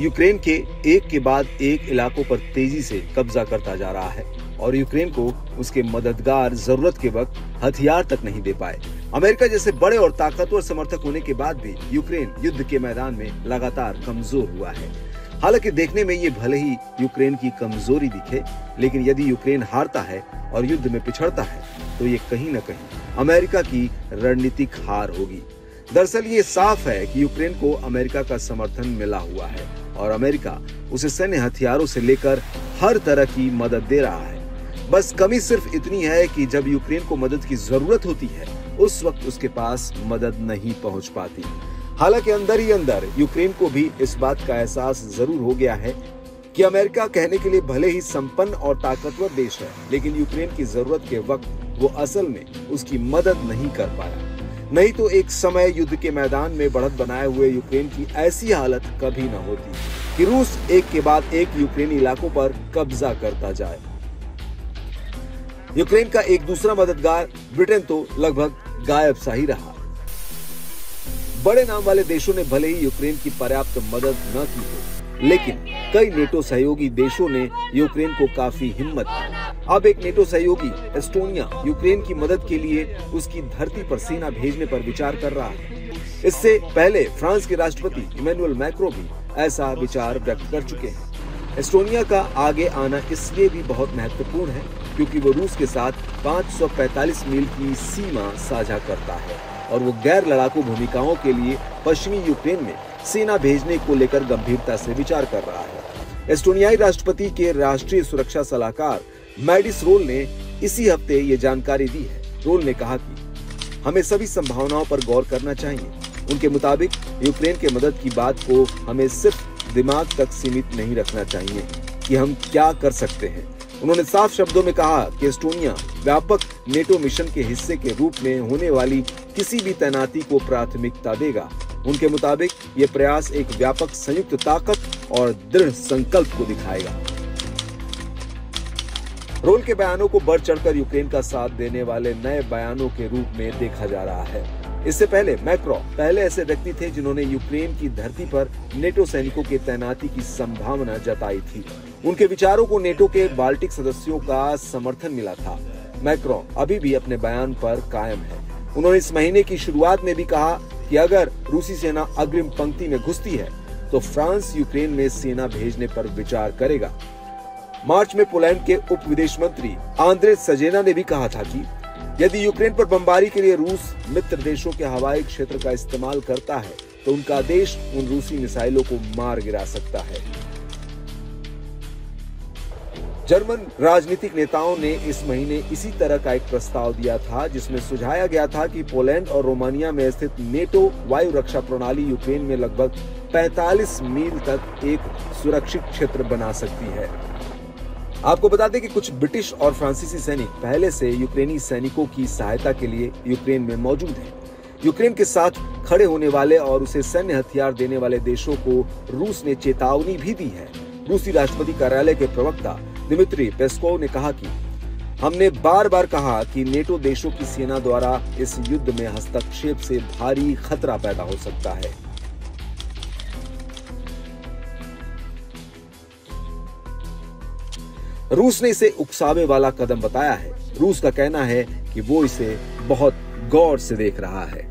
Ukraine के एक के बाद एक इलाकों पर तेजी से कब्जा करता जा रहा है और यूक्रेन को उसके मददगार जरूरत के वक्त हथियार तक नहीं दे पाए। अमेरिका जैसे बड़े और ताकतवर समर्थक होने के बाद भी यूक्रेन युद्ध के मैदान में लगातार कमजोर हुआ है। हालांकि देखने में ये भले ही यूक्रेन की कमजोरी दिखे, लेकिन यदि यूक्रेन हारता है और युद्ध में पिछड़ता है तो ये कहीं न कहीं अमेरिका की रणनीतिक हार होगी। दरअसल ये साफ है कि यूक्रेन को अमेरिका का समर्थन मिला हुआ है और अमेरिका उसे सैन्य हथियारों से लेकर हर तरह की मदद दे रहा है। बस कमी सिर्फ इतनी है कि जब यूक्रेन को मदद की जरूरत होती है उस वक्त उसके पास मदद नहीं पहुंच पाती। हालांकि अंदर ही अंदर यूक्रेन को भी इस बात का एहसास जरूर हो गया है कि अमेरिका कहने के लिए भले ही संपन्न और ताकतवर देश है, लेकिन यूक्रेन की जरूरत के वक्त वो असल में उसकी मदद नहीं कर पाया। नहीं तो एक समय युद्ध के मैदान में बढ़त बनाए हुए यूक्रेन की ऐसी हालत कभी न होती कि रूस एक के बाद एक यूक्रेनी इलाकों पर कब्जा करता जाए। यूक्रेन का एक दूसरा मददगार ब्रिटेन तो लगभग गायब सा ही रहा। बड़े नाम वाले देशों ने भले ही यूक्रेन की पर्याप्त मदद न की हो, लेकिन कई नेटो सहयोगी देशों ने यूक्रेन को काफी हिम्मत दी। अब एक नेटो सहयोगी एस्टोनिया यूक्रेन की मदद के लिए उसकी धरती पर सेना भेजने पर विचार कर रहा है। इससे पहले फ्रांस के राष्ट्रपति इमैनुअल मैक्रो भी ऐसा विचार व्यक्त कर चुके हैं। एस्टोनिया का आगे आना इसलिए भी बहुत महत्वपूर्ण है क्योंकि वो रूस के साथ 545 मील की सीमा साझा करता है और वो गैर लड़ाकू भूमिकाओं के लिए पश्चिमी यूक्रेन में सेना भेजने को लेकर गंभीरता से विचार कर रहा है। एस्टोनियाई राष्ट्रपति के राष्ट्रीय सुरक्षा सलाहकार मैडिस रोल ने इसी हफ्ते ये जानकारी दी है। रोल ने कहा कि हमें सभी संभावनाओं पर गौर करना चाहिए। उनके मुताबिक यूक्रेन के मदद की बात को हमें सिर्फ दिमाग तक सीमित नहीं रखना चाहिए कि हम क्या कर सकते हैं। उन्होंने साफ शब्दों में कहा कि एस्टोनिया व्यापक नेटो मिशन के हिस्से के रूप में होने वाली किसी भी तैनाती को प्राथमिकता देगा। उनके मुताबिक ये प्रयास एक व्यापक संयुक्त ताकत और दृढ़ संकल्प को दिखाएगा। रोल के बयानों को बढ़ चढ़कर यूक्रेन का साथ देने वाले नए बयानों के रूप में देखा जा रहा है। इससे पहले मैक्रो पहले ऐसे व्यक्ति थे जिन्होंने यूक्रेन की धरती पर नेटो सैनिकों के तैनाती की संभावना जताई थी। उनके विचारों को नेटो के बाल्टिक सदस्यों का समर्थन मिला था। मैक्रो अभी भी अपने बयान पर कायम है। उन्होंने इस महीने की शुरुआत में भी कहा कि अगर रूसी सेना अग्रिम पंक्ति में घुसती है तो फ्रांस यूक्रेन में सेना भेजने पर विचार करेगा। मार्च में पोलैंड के उप विदेश मंत्री आंद्रे सजेना ने भी कहा था कि यदि यूक्रेन पर बमबारी के लिए रूस मित्र देशों के हवाई क्षेत्र का इस्तेमाल करता है तो उनका देश उन रूसी मिसाइलों को मार गिरा सकता है। जर्मन राजनीतिक नेताओं ने इस महीने इसी तरह का एक प्रस्ताव दिया था जिसमें सुझाया गया था कि पोलैंड और रोमानिया में स्थित नेटो वायु रक्षा प्रणाली यूक्रेन में लगभग 45 मील तक एक सुरक्षित क्षेत्र बना सकती है। आपको बता दें कि कुछ ब्रिटिश और फ्रांसीसी सैनिक पहले से यूक्रेनी सैनिकों की सहायता के लिए यूक्रेन में मौजूद हैं। यूक्रेन के साथ खड़े होने वाले और उसे सैन्य हथियार देने वाले देशों को रूस ने चेतावनी भी दी है। रूसी राष्ट्रपति कार्यालय के प्रवक्ता दिमित्री पेस्कोव ने कहा कि हमने बार बार कहा कि नेटो देशों की सेना द्वारा इस युद्ध में हस्तक्षेप से भारी खतरा पैदा हो सकता है। रूस ने इसे उकसावे वाला कदम बताया है। रूस का कहना है कि वो इसे बहुत गौर से देख रहा है।